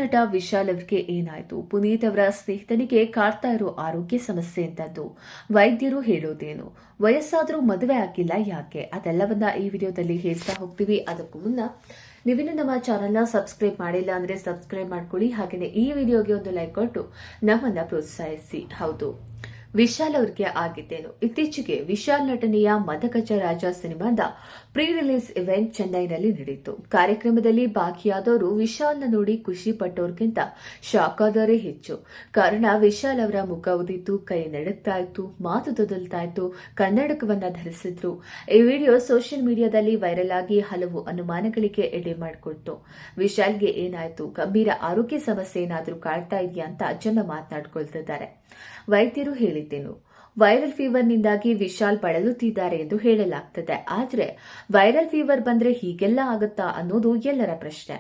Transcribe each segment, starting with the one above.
ನಟ ವಿಶಾಲ್ ಅವರಿಗೆ ಏನಾಯ್ತು? ಪುನೀತ್ ಅವರ ಸ್ನೇಹಿತನಿಗೆ ಕಾಡ್ತಾ ಇರೋ ಆರೋಗ್ಯ ಸಮಸ್ಯೆ ಅಂತದ್ದು ವೈದ್ಯರು ಹೇಳೋದೇನು? ವಯಸ್ಸಾದ್ರೂ ಮದುವೆ ಆಗಿಲ್ಲ ಯಾಕೆ? ಅದೆಲ್ಲವನ್ನ ಈ ವಿಡಿಯೋದಲ್ಲಿ ಹೇಳ್ತಾ ಹೋಗ್ತೀವಿ. ಅದಕ್ಕೂ ಮುನ್ನ ನೀವಿನ್ನು ನಮ್ಮ ಚಾನೆಲ್ನ ಸಬ್ಸ್ಕ್ರೈಬ್ ಮಾಡಿಲ್ಲ ಅಂದ್ರೆ ಸಬ್ಸ್ಕ್ರೈಬ್ ಮಾಡ್ಕೊಳ್ಳಿ. ಹಾಗೆಯೇ ಈ ವಿಡಿಯೋಗೆ ಒಂದು ಲೈಕ್ ಕೊಟ್ಟು ನಮ್ಮನ್ನ ಪ್ರೋತ್ಸಾಹಿಸಿ. ಹೌದು, ವಿಶಾಲ್ ಅವರಿಗೆ ಆಗಿದ್ದೇನು? ಇತ್ತೀಚೆಗೆ ವಿಶಾಲ್ ನಟನೆಯ ಮದಗಜ ರಾಜ ಸಿನಿಮಾದ ಪ್ರೀ ರಿಲೀಸ್ ಇವೆಂಟ್ ಚೆನ್ನೈನಲ್ಲಿ ನಡೆಯಿತು. ಕಾರ್ಯಕ್ರಮದಲ್ಲಿ ಭಾಗಿಯಾದವರು ವಿಶಾಲ್ನ ನೋಡಿ ಖುಷಿ ಪಟ್ಟೋರ್ಗಿಂತ ಶಾಕ್ ಆದವರೇ ಹೆಚ್ಚು. ಕಾರಣ ವಿಶಾಲ್ ಅವರ ಮುಖ ಉದಿತು, ಕೈ ನಡುಗ್ತಾ ಇತ್ತು, ಮಾತು ತೊದಲ್ತಾ ಇತ್ತು, ಕನ್ನಡಕವನ್ನ ಧರಿಸಿದ್ರು. ಈ ವಿಡಿಯೋ ಸೋಷಿಯಲ್ ಮೀಡಿಯಾದಲ್ಲಿ ವೈರಲ್ ಆಗಿ ಹಲವು ಅನುಮಾನಗಳಿಗೆ ಎಡೆ ಮಾಡಿಕೊಡ್ತು. ವಿಶಾಲ್ಗೆ ಏನಾಯ್ತು? ಗಂಭೀರ ಆರೋಗ್ಯ ಸಮಸ್ಯೆ ಏನಾದ್ರೂ ಕಾಡ್ತಾ ಇದೆಯಾ ಅಂತ ಜನ ಮಾತನಾಡ್ಕೊಳ್ತಿದ್ದಾರೆ. ವೈದ್ಯರು ಹೇಳಿದ್ದೇನು? ವೈರಲ್ ಫೀವರ್ನಿಂದಾಗಿ ವಿಶಾಲ್ ಬಳಲುತ್ತಿದ್ದಾರೆ ಎಂದು ಹೇಳಲಾಗ್ತದೆ. ಆದರೆ ವೈರಲ್ ಫೀವರ್ ಬಂದ್ರೆ ಹೀಗೆಲ್ಲ ಆಗುತ್ತಾ ಅನ್ನೋದು ಎಲ್ಲರ ಪ್ರಶ್ನೆ.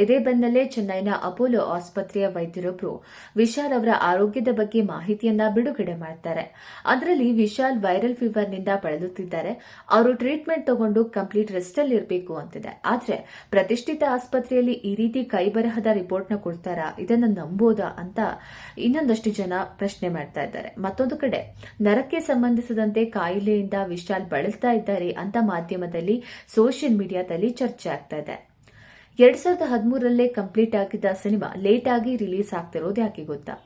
ಇದೇ ಬೆನ್ನಲ್ಲೇ ಚೆನ್ನೈನ ಅಪೋಲೋ ಆಸ್ಪತ್ರೆಯ ವೈದ್ಯರೊಬ್ಬರು ವಿಶಾಲ್ ಅವರ ಆರೋಗ್ಯದ ಬಗ್ಗೆ ಮಾಹಿತಿಯನ್ನ ಬಿಡುಗಡೆ ಮಾಡ್ತಾರೆ. ಅದರಲ್ಲಿ ವಿಶಾಲ್ ವೈರಲ್ ಫೀವರ್ನಿಂದ ಬಳಲುತ್ತಿದ್ದಾರೆ, ಅವರು ಟ್ರೀಟ್ಮೆಂಟ್ ತಗೊಂಡು ಕಂಪ್ಲೀಟ್ ರೆಸ್ಟ್ ಅಲ್ಲಿ ಇರಬೇಕು ಅಂತಿದೆ. ಆದ್ರೆ ಪ್ರತಿಷ್ಠಿತ ಆಸ್ಪತ್ರೆಯಲ್ಲಿ ಈ ರೀತಿ ಕೈಬರಹದ ರಿಪೋರ್ಟ್ನ ಕೊಡ್ತಾರಾ? ಇದನ್ನ ನಂಬೋದಾ ಅಂತ ಇನ್ನೊಂದಷ್ಟು ಜನ ಪ್ರಶ್ನೆ ಮಾಡ್ತಾ ಇದ್ದಾರೆ. ಮತ್ತೊಂದು ಕಡೆ ನರಕ್ಕೆ ಸಂಬಂಧಿಸಿದಂತೆ ಕಾಯಿಲೆಯಿಂದ ವಿಶಾಲ್ ಬಳಲ್ತಾ ಇದ್ದಾರೆ ಅಂತ ಮಾಧ್ಯಮದಲ್ಲಿ ಸೋಷಿಯಲ್ ಮೀಡಿಯಾದಲ್ಲಿ ಚರ್ಚೆ ಆಗ್ತಾ ಇದೆ. 2013ರಲ್ಲೇ ಕಂಪ್ಲೀಟ್ ಆಗಿದ್ದ ಸಿನಿಮಾ ಲೇಟ್ ಆಗಿ ರಿಲೀಸ್ ಆಗ್ತಿರೋದು ಯಾಕೆ ಗೊತ್ತಾ?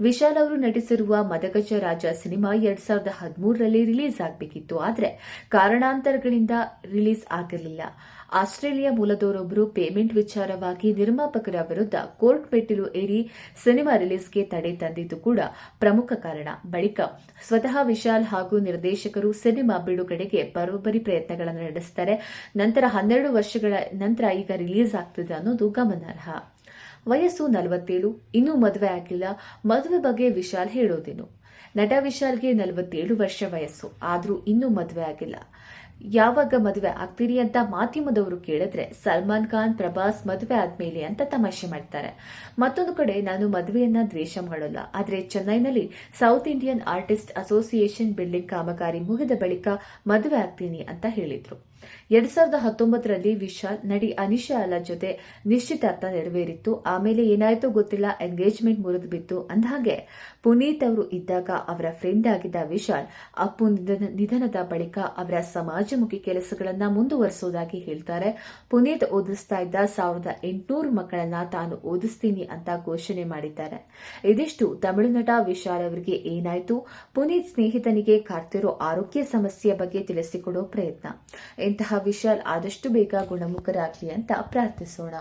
ವಿಶಾಲ್ ಅವರು ನಟಿಸಿರುವ ಮದಗಜ ರಾಜ ಸಿನಿಮಾ 2013ರಲ್ಲಿ ರಿಲೀಸ್ ಆಗಬೇಕಿತ್ತು. ಆದರೆ ಕಾರಣಾಂತರಗಳಿಂದ ರಿಲೀಸ್ ಆಗಿರಲಿಲ್ಲ. ಆಸ್ಟ್ರೇಲಿಯಾ ಮೂಲದವರೊಬ್ಬರು ಪೇಮೆಂಟ್ ವಿಚಾರವಾಗಿ ನಿರ್ಮಾಪಕರ ವಿರುದ್ಧ ಕೋರ್ಟ್ ಮೆಟ್ಟಿಲು ಏರಿ ಸಿನಿಮಾ ರಿಲೀಸ್ಗೆ ತಡೆ ತಂದಿದ್ದು ಕೂಡ ಪ್ರಮುಖ ಕಾರಣ. ಬಳಿಕ ಸ್ವತಃ ವಿಶಾಲ್ ಹಾಗೂ ನಿರ್ದೇಶಕರು ಸಿನಿಮಾ ಬಿಡುಗಡೆಗೆ ಬರೋಬ್ಬರಿ ಪ್ರಯತ್ನಗಳನ್ನು ನಡೆಸುತ್ತಾರೆ. ನಂತರ 12 ವರ್ಷಗಳ ನಂತರ ಈಗ ರಿಲೀಸ್ ಆಗ್ತಿದೆ ಅನ್ನೋದು ಗಮನಾರ್ಹ. ವಯಸ್ಸು 47, ಇನ್ನೂ ಮದುವೆ ಆಗಿಲ್ಲ. ಮದುವೆ ಬಗ್ಗೆ ವಿಶಾಲ್ ಹೇಳೋದೇನು? ನಟ ವಿಶಾಲ್ಗೆ 47 ವರ್ಷ ವಯಸ್ಸು, ಆದ್ರೂ ಇನ್ನೂ ಮದುವೆ ಆಗಿಲ್ಲ. ಯಾವಾಗ ಮದುವೆ ಆಗ್ತೀರಿ ಅಂತ ಮಾಧ್ಯಮದವರು ಕೇಳಿದ್ರೆ ಸಲ್ಮಾನ್ ಖಾನ್, ಪ್ರಭಾಸ್ ಮದುವೆ ಆದ್ಮೇಲೆ ಅಂತ ತಮಾಷೆ ಮಾಡ್ತಾರೆ. ಮತ್ತೊಂದು ಕಡೆ ನಾನು ಮದುವೆಯನ್ನ ದ್ವೇಷ ಮಾಡೋಲ್ಲ, ಆದ್ರೆ ಚೆನ್ನೈನಲ್ಲಿ south Indian artist association building ಕಾಮಗಾರಿ ಮುಗಿದ ಬಳಿಕ ಮದುವೆ ಆಗ್ತೀನಿ ಅಂತ ಹೇಳಿದ್ರು. 2019ರಲ್ಲಿ ವಿಶಾಲ್ ನಟಿ ಅನಿಶಾ ಅಲ್ಲ ಜೊತೆ ನಿಶ್ಚಿತಾರ್ಥ ನೆರವೇರಿತ್ತು. ಆಮೇಲೆ ಏನಾಯ್ತೋ ಗೊತ್ತಿಲ್ಲ, ಎಂಗೇಜ್ಮೆಂಟ್ ಮುರಿದು ಬಿತ್ತು. ಅಂದಹಾಗೆ ಪುನೀತ್ ಅವರು ಇದ್ದಾಗ ಅವರ ಫ್ರೆಂಡ್ ಆಗಿದ್ದ ವಿಶಾಲ್ ಅಪ್ಪು ನಿಧನದ ಬಳಿಕ ಅವರ ಸಮಾಜಮುಖಿ ಕೆಲಸಗಳನ್ನ ಮುಂದುವರಿಸುವುದಾಗಿ ಹೇಳ್ತಾರೆ. ಪುನೀತ್ ಓದಿಸ್ತಾ ಇದ್ದ 1800 ಮಕ್ಕಳನ್ನ ತಾನು ಓದಿಸ್ತೀನಿ ಅಂತ ಘೋಷಣೆ ಮಾಡಿದ್ದಾರೆ. ಇದಿಷ್ಟು ತಮಿಳು ನಟ ವಿಶಾಲ್ ಅವರಿಗೆ ಏನಾಯ್ತು? ಪುನೀತ್ ಸ್ನೇಹಿತನಿಗೆ ಕಾಡ್ತಿರೋ ಆರೋಗ್ಯ ಸಮಸ್ಯೆಯ ಬಗ್ಗೆ ತಿಳಿಸಿಕೊಡೋ ಪ್ರಯತ್ನ. ಇಂತಹ ವಿಶಾಲ್ ಆದಷ್ಟು ಬೇಗ ಗುಣಮುಖರಾಗಲಿ ಅಂತ ಪ್ರಾರ್ಥಿಸೋಣ.